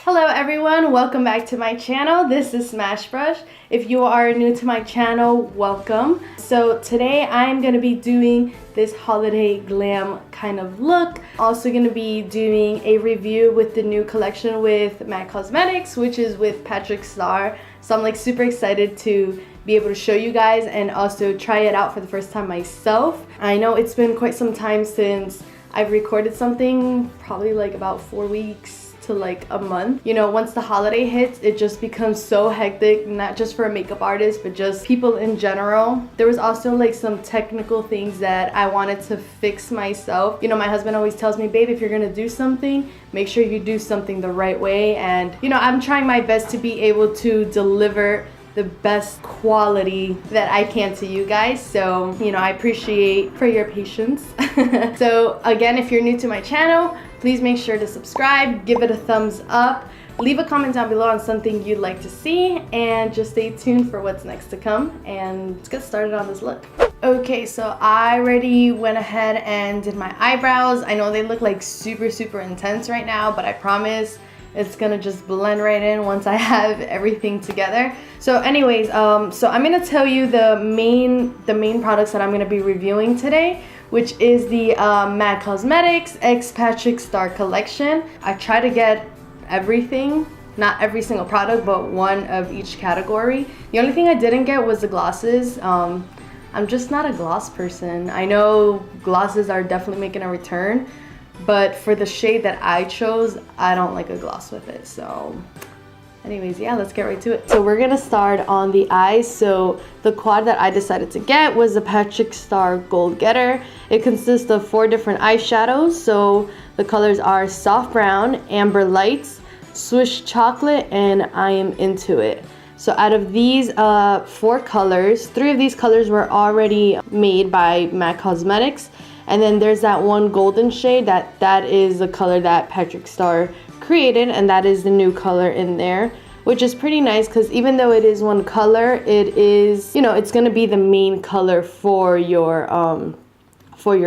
Hello everyone, welcome back to my channel. This is Smashbrush. If you are new to my channel, welcome. So today I'm going to be doing this holiday glam kind of look. Also going to be doing a review with the new collection with M.A.C Cosmetics, which is with Patrick Starrr. So I'm like super excited to be able to show you guys and also try it out for the first time myself. I know it's been quite some time since I've recorded something, probably like about 4 weeks to like a month. You know, once the holiday hits, it just becomes so hectic, not just for a makeup artist, but just people in general. There was also like some technical things that I wanted to fix myself. You know, my husband always tells me, babe, if you're gonna do something, make sure you do something the right way. And, you know, I'm trying my best to be able to deliver the best quality that I can to you guys. So, you know, I appreciate for your patience. So again, if you're new to my channel, please make sure to subscribe, give it a thumbs up, leave a comment down below on something you'd like to see, and just stay tuned for what's next to come. And let's get started on this look. Okay, so I already went ahead and did my eyebrows. I know they look like super intense right now, but I promise it's gonna just blend right in once I have everything together. So anyways, so I'm gonna tell you the main products that I'm gonna be reviewing today, which is the M.A.C Cosmetics X Patrick Starrr collection. I try to get everything, not every single product, but one of each category. The only thing I didn't get was the glosses. I'm just not a gloss person. I know glosses are definitely making a return, but for the shade that I chose, I don't like a gloss with it. So anyways, yeah, let's get right to it. So we're gonna start on the eyes. So the quad that I decided to get was the Patrick Starrr Gold Getter. It consists of 4 different eyeshadows. So the colors are Soft Brown, Amber Lights, Swish Chocolate, and I Am Into It. So out of these 4 colors, 3 of these colors were already made by M.A.C Cosmetics. And then there's that one golden shade that is the color that Patrick Starrr created, and that is the new color in there, which is pretty nice because even though it is one color, it is, you know, it's gonna be the main color for your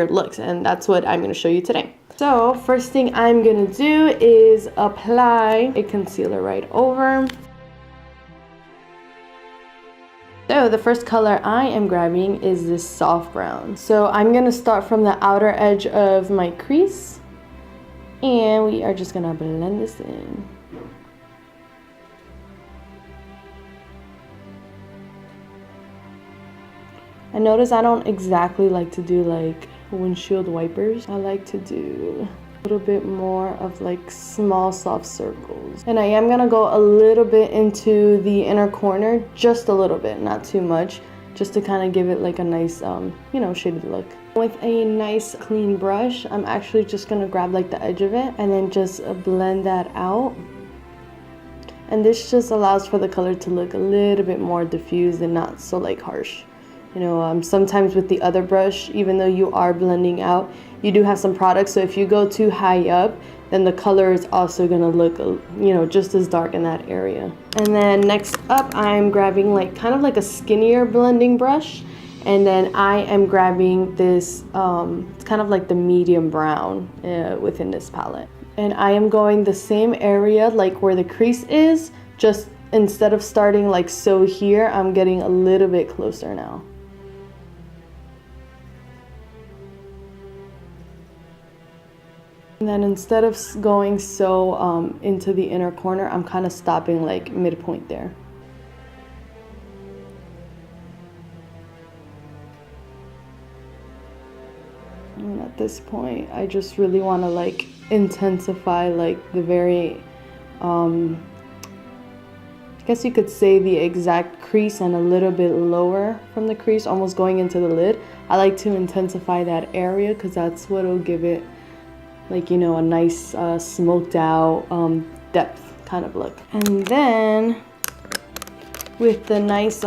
looks, and that's what I'm gonna show you today. So first thing I'm gonna do is apply a concealer right over. So the first color I am grabbing is this soft brown. So I'm gonna start from the outer edge of my crease, and we are just gonna blend this in. I notice I don't exactly like to do like windshield wipers. I like to do a little bit more of like small soft circles, and I am gonna go a little bit into the inner corner, just a little bit, not too much, just to kind of give it like a nice you know, shaded look. With a nice clean brush, I'm actually just gonna grab like the edge of it and then just blend that out, and this just allows for the color to look a little bit more diffused and not so like harsh. You know, sometimes with the other brush, even though you are blending out, you do have some products, so if you go too high up, then the color is also gonna look, you know, just as dark in that area. And then next up, I'm grabbing like kind of like a skinnier blending brush, and then I am grabbing this, it's kind of like the medium brown within this palette. And I am going the same area like where the crease is, just instead of starting like so here, I'm getting a little bit closer now. And then instead of going so into the inner corner, I'm kind of stopping like midpoint there. And at this point, I just really want to like intensify like the very, I guess you could say the exact crease and a little bit lower from the crease, almost going into the lid. I like to intensify that area because that's what will give it like, you know, a nice smoked out depth kind of look. And then with the nice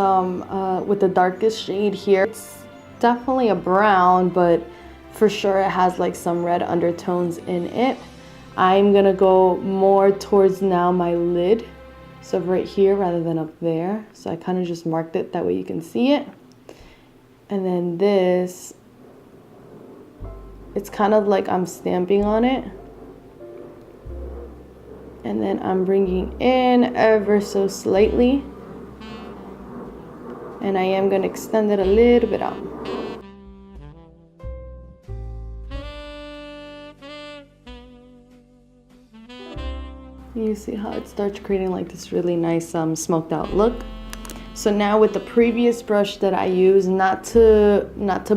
with the darkest shade here, it's definitely a brown, but for sure it has like some red undertones in it. I'm gonna go more towards now my lid, so right here rather than up there. So I kind of just marked it that way you can see it. And then this, it's kind of like I'm stamping on it. And then I'm bringing in ever so slightly. And I am going to extend it a little bit out. You see how it starts creating like this really nice smoked out look. So now with the previous brush that I use, not to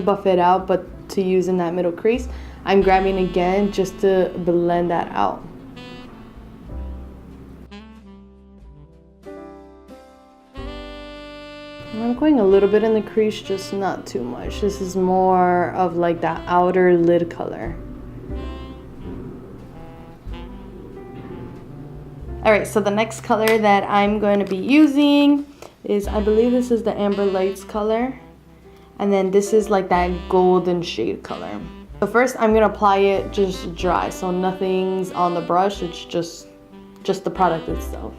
buff it out, but to use in that middle crease, I'm grabbing again just to blend that out. I'm going a little bit in the crease, just not too much. This is more of like that outer lid color. Alright, so the next color that I'm going to be using is, I believe this is the Amber Lights color. And then this is like that golden shade color. So first I'm going to apply it just dry, so nothing's on the brush, it's just the product itself.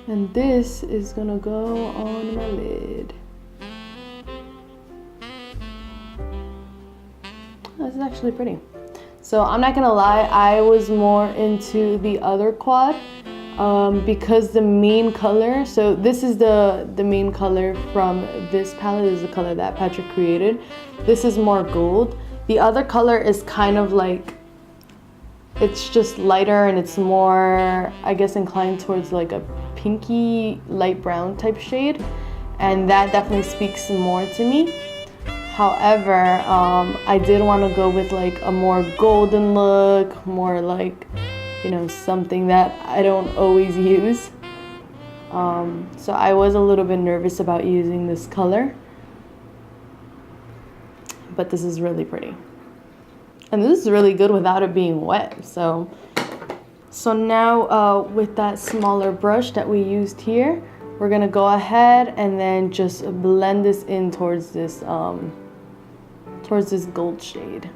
And this is gonna go on my lid. This is actually pretty. So I'm not gonna lie, I was more into the other quad because the main color, so this is the main color from this palette, is the color that Patrick created. This is more gold. The other color is kind of like, it's just lighter and it's more, I guess, inclined towards like a pinky light brown type shade, and that definitely speaks more to me. However, I did want to go with like a more golden look, more like, you know, something that I don't always use. So I was a little bit nervous about using this color, but this is really pretty. And this is really good without it being wet. So now with that smaller brush that we used here, we're gonna go ahead and then just blend this in towards this gold shade.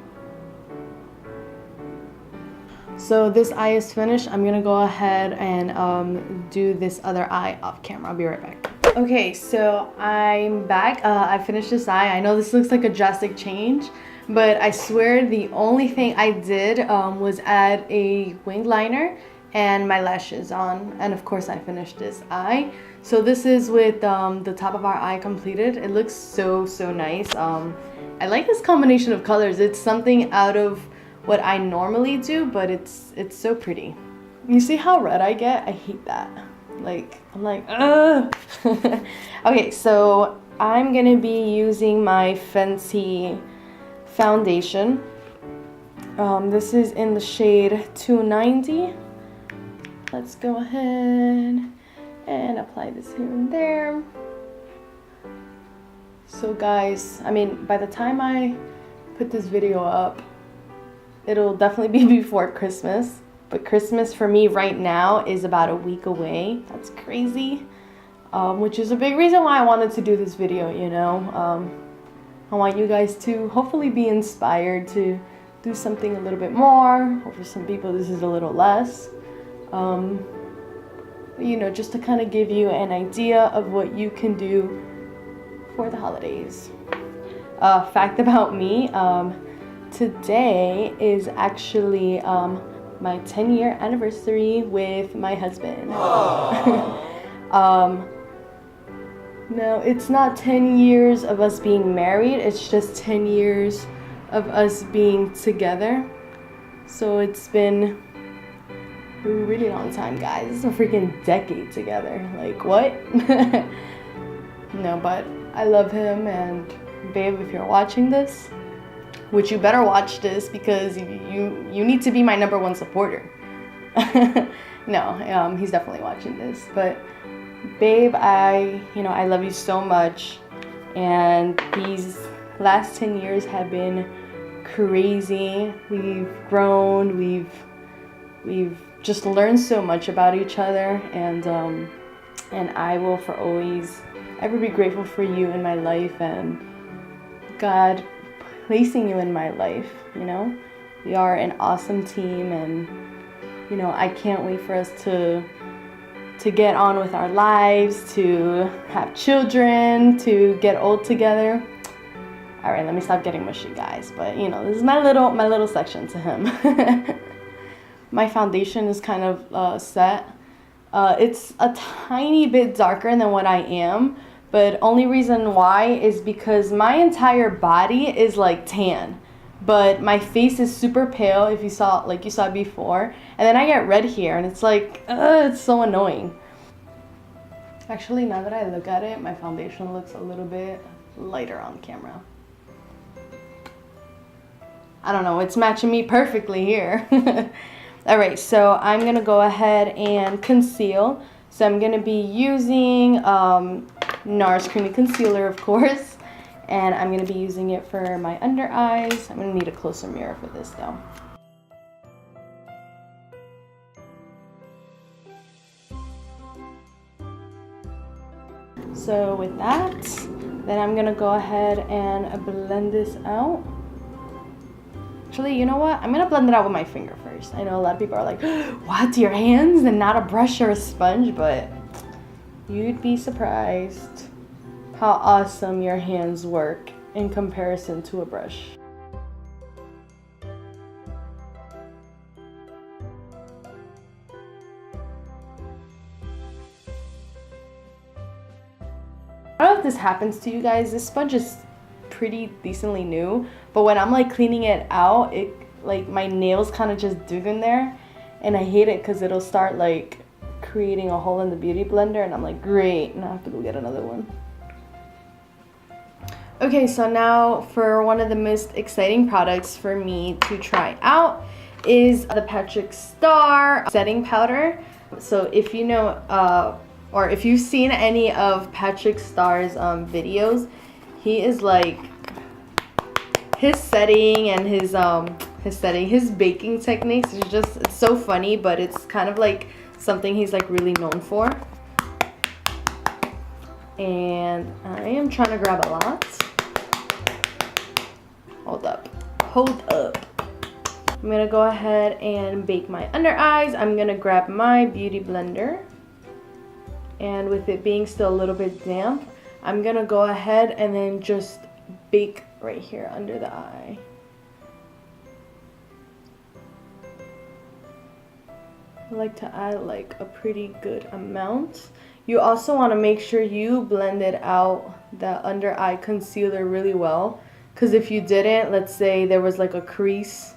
So this eye is finished. I'm gonna go ahead and do this other eye off camera. I'll be right back. Okay, so I'm back. I finished this eye. I know this looks like a drastic change, but I swear the only thing I did was add a winged liner and my lashes on, and of course I finished this eye. So this is with the top of our eye completed. It looks so nice. I like this combination of colors. It's something out of what I normally do, but it's so pretty. You see how red I get? I hate that. Like, I'm like, ugh. Okay, so I'm gonna be using my Fenty foundation. This is in the shade 290. Let's go ahead and apply this here and there. So guys, I mean, by the time I put this video up, it'll definitely be before Christmas. But Christmas for me right now is about a week away. That's crazy. Which is a big reason why I wanted to do this video, you know. I want you guys to hopefully be inspired to do something a little bit more. Or for some people this is a little less. You know, just to kind of give you an idea of what you can do for the holidays. Fact about me, today is actually my 10-year anniversary with my husband. No, it's not 10 years of us being married, it's just 10 years of us being together. So it's been a really long time, guys. It's a freaking decade together. Like, what? No, but I love him, and babe, if you're watching this, which you better watch this because you need to be my #1 supporter. No, he's definitely watching this. But babe, I love you so much, and these last 10 years have been crazy. We've grown, we've just learned so much about each other, and I will for always ever be grateful for you in my life, and God placing you in my life. You know, we are an awesome team, and you know, I can't wait for us to get on with our lives, to have children, to get old together. All right, let me stop getting mushy, guys, but you know, this is my little section to him. my foundation is kind of set. It's a tiny bit darker than what I am, but only reason why is because my entire body is like tan, but my face is super pale, if you saw, like you saw before, and then I get red here, and it's like, it's so annoying. Actually, now that I look at it, my foundation looks a little bit lighter on camera. I don't know, it's matching me perfectly here. Alright, so I'm going to go ahead and conceal. So I'm going to be using NARS Creamy Concealer, of course. And I'm going to be using it for my under eyes. I'm going to need a closer mirror for this though. So with that, then I'm going to go ahead and blend this out. Actually, you know what? I'm gonna blend it out with my finger first. I know a lot of people are like, what, your hands and not a brush or a sponge? But you'd be surprised how awesome your hands work in comparison to a brush. I don't know if this happens to you guys. This sponge is pretty decently new, but when I'm like cleaning it out, it like my nails kind of just dig in there, and I hate it because it'll start like creating a hole in the beauty blender, and I'm like, great, now I have to go get another one. Okay, so now for one of the most exciting products for me to try out is the Patrick Starrr setting powder. So if you know or if you've seen any of Patrick Starr's videos, he is like, his setting and his baking techniques is just, it's so funny, but it's kind of like something he's like really known for. And I am trying to grab a lot. Hold up. I'm gonna go ahead and bake my under eyes. I'm gonna grab my beauty blender, and with it being still a little bit damp, I'm gonna go ahead and then just bake right here under the eye. I like to add like a pretty good amount. You also want to make sure you blended out that under eye concealer really well, because if you didn't, let's say there was like a crease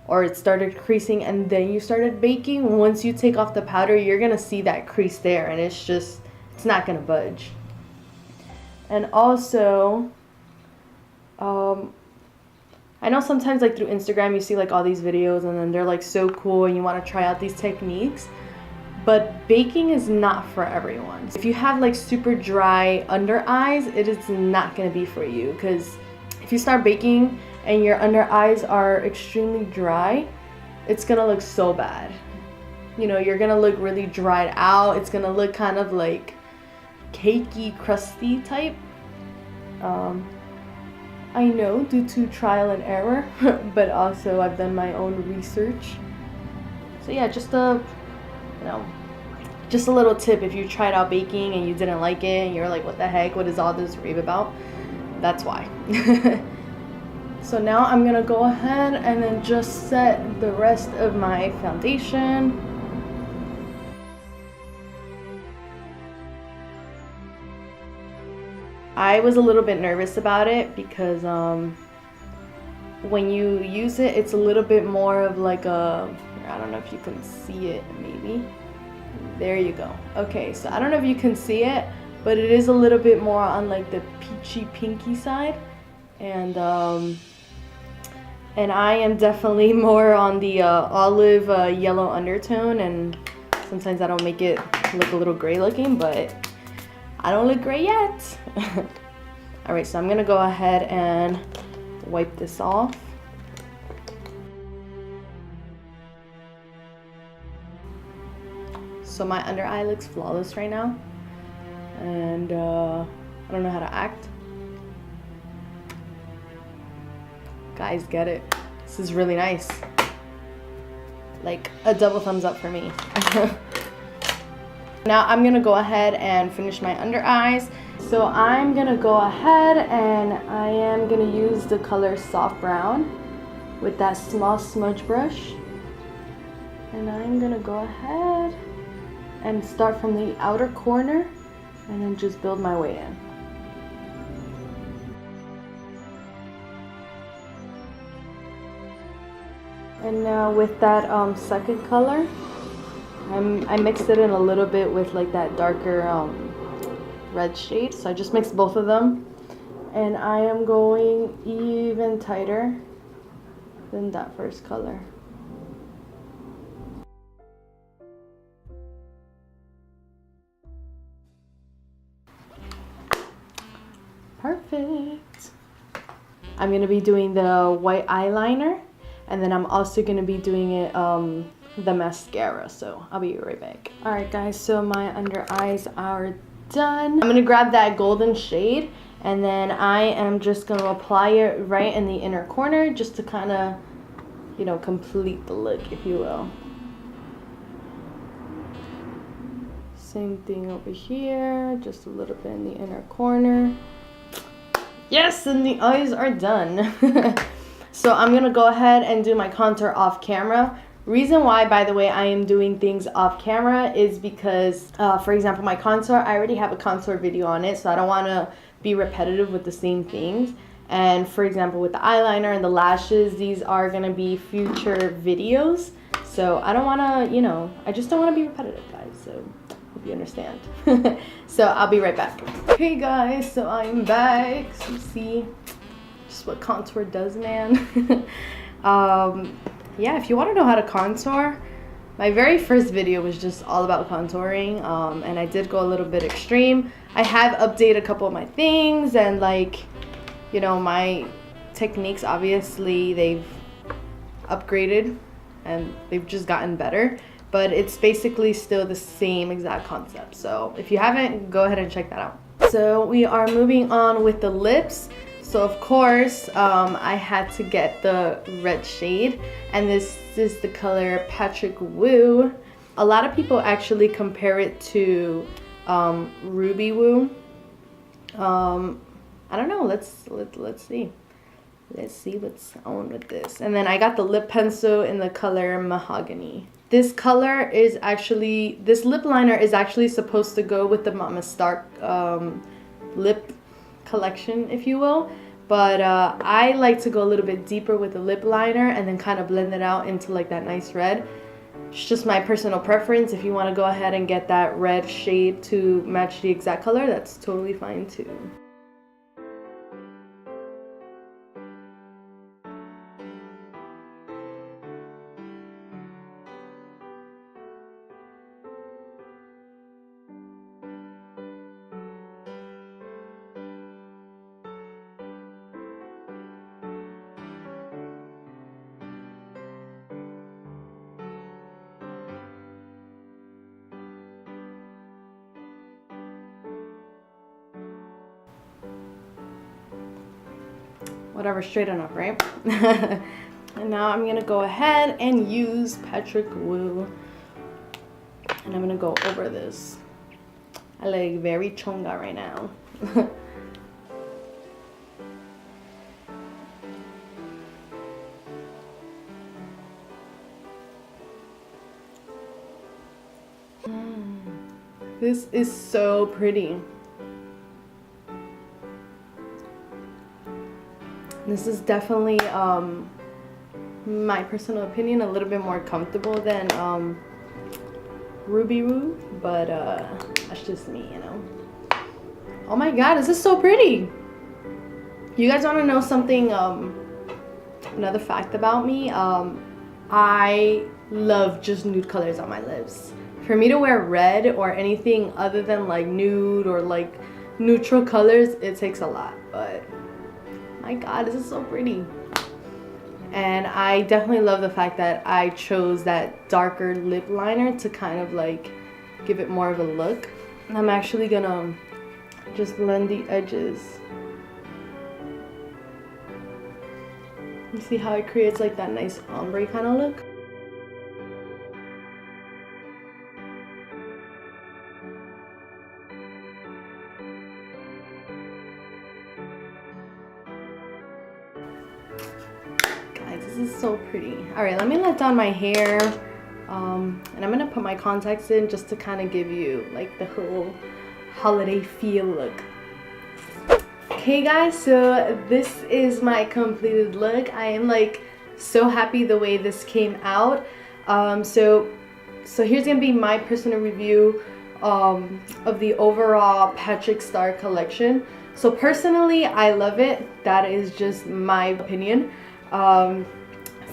or it started creasing and then you started baking, once you take off the powder, you're gonna see that crease there, and it's not gonna budge. And also, I know sometimes like through Instagram you see like all these videos and then they're like so cool and you want to try out these techniques, but baking is not for everyone. If you have like super dry under eyes, it is not going to be for you, because if you start baking and your under eyes are extremely dry, it's going to look so bad. You know, you're going to look really dried out. It's going to look kind of like cakey, crusty type. I know, due to trial and error, but also I've done my own research. So yeah, just a little tip: if you tried out baking and you didn't like it and you're like, what the heck, what is all this rave about? That's why. So now I'm gonna go ahead and then just set the rest of my foundation. I was a little bit nervous about it because when you use it, it's a little bit more of like a, I don't know if you can see it, maybe. There you go. Okay, so I don't know if you can see it, but it is a little bit more on like the peachy pinky side, and I am definitely more on the olive yellow undertone, and sometimes I don't make it look a little gray looking, but I don't look gray yet. Alright, so I'm gonna go ahead and wipe this off. So my under eye looks flawless right now, and I don't know how to act. Guys, get it. This is really nice. Like a double thumbs up for me. Now I'm gonna go ahead and finish my under eyes. So I'm gonna go ahead and I am gonna use the color Soft Brown with that small smudge brush. And I'm gonna go ahead and start from the outer corner and then just build my way in. And now with that second color, I mixed it in a little bit with like that darker red shade. So I just mixed both of them. And I am going even tighter than that first color. Perfect. I'm going to be doing the white eyeliner, and then I'm also going to be doing it the mascara, so I'll be right back. Alright guys, so my under eyes are done. I'm going to grab that golden shade, and then I am just going to apply it right in the inner corner just to kind of, you know, complete the look, if you will. Same thing over here, just a little bit in the inner corner. Yes, and the eyes are done. So I'm gonna go ahead and do my contour off camera. Reason why, by the way, I am doing things off camera is because, for example, my contour, I already have a contour video on it, so I don't want to be repetitive with the same things. And for example, with the eyeliner and the lashes, these are gonna be future videos. So I don't want to, you know, I just don't want to be repetitive, guys. So hope you understand. So I'll be right back. Hey guys, so I'm back. So you see just what contour does, man. Yeah, if you want to know how to contour, my very first video was just all about contouring, and I did go a little bit extreme. I have updated a couple of my things, and like, you know, my techniques, obviously they've upgraded and they've just gotten better, but it's basically still the same exact concept. So if you haven't, go ahead and check that out. So we are moving on with the lips. So of course, I had to get the red shade, and this is the color Patrick Woo. A lot of people actually compare it to Ruby Woo. I don't know. Let's see. Let's see what's on with this. And then I got the lip pencil in the color Mahogany. This color is actually, this lip liner is actually supposed to go with the Mama Stark lip collection, if you will. But I like to go a little bit deeper with the lip liner and then kind of blend it out into like that nice red. It's just my personal preference. If you want to go ahead and get that red shade to match the exact color, that's totally fine too. Whatever, straight enough, right? And now I'm gonna go ahead and use Patrick Woo, and I'm gonna go over this. I look very chonga right now. This is so pretty. This is definitely, my personal opinion, a little bit more comfortable than Ruby Woo, but that's just me, you know. Oh my god, this is so pretty. You guys want to know something, another fact about me? I love just nude colors on my lips. For me to wear red or anything other than like nude or like neutral colors, it takes a lot, but my god, this is so pretty. And I definitely love the fact that I chose that darker lip liner to kind of like give it more of a look. I'm actually gonna just blend the edges. You see how it creates like that nice ombre kind of look? This is so pretty. All right, let me let down my hair And I'm gonna put my contacts in just to kind of give you like the whole holiday feel look. Okay guys, so this is my completed look. I am like so happy the way this came out. So here's gonna be my personal review of the overall Patrick Starrr collection. So personally, I love it. That is just my opinion.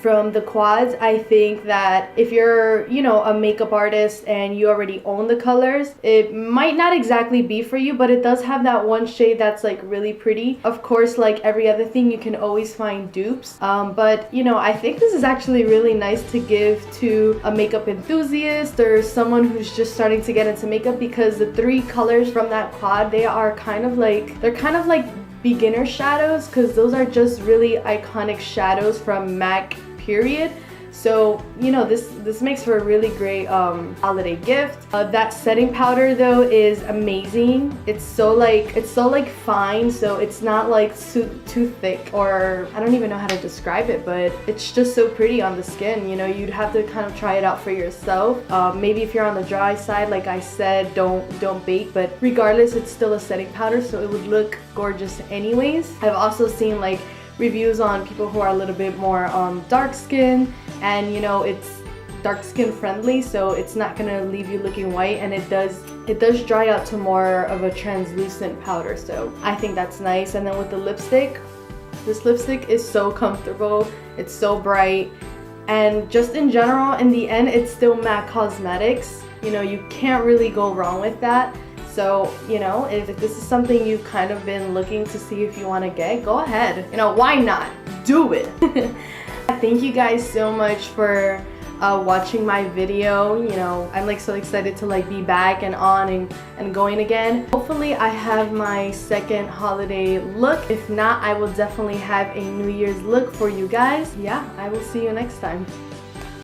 From the quads, I think that if you're, you know, a makeup artist and you already own the colors, it might not exactly be for you, but it does have that one shade that's like really pretty. Of course, like every other thing, you can always find dupes. But you know, I think this is actually really nice to give to a makeup enthusiast or someone who's just starting to get into makeup, because the 3 colors from that quad, they're kind of like beginner shadows, because those are just really iconic shadows from M.A.C. period. So you know, this makes for a really great holiday gift. That setting powder though is amazing. It's so like fine, so it's not like too thick, or I don't even know how to describe it, but it's just so pretty on the skin. You know, you'd have to kind of try it out for yourself. Maybe if you're on the dry side, like I said, don't bake, but regardless, it's still a setting powder, so it would look gorgeous anyways. I've also seen like reviews on people who are a little bit more dark skin, and you know, it's dark skin friendly, so it's not gonna leave you looking white, and it does dry out to more of a translucent powder, so I think that's nice. And then with the lipstick, this lipstick is so comfortable, it's so bright, and just in general, in the end, it's still M.A.C Cosmetics. You know, you can't really go wrong with that. So, you know, if this is something you've kind of been looking to see if you want to get, go ahead. You know, why not? Do it. Thank you guys so much for watching my video. You know, I'm like so excited to like be back and on and going again. Hopefully I have my second holiday look. If not, I will definitely have a New Year's look for you guys. Yeah, I will see you next time.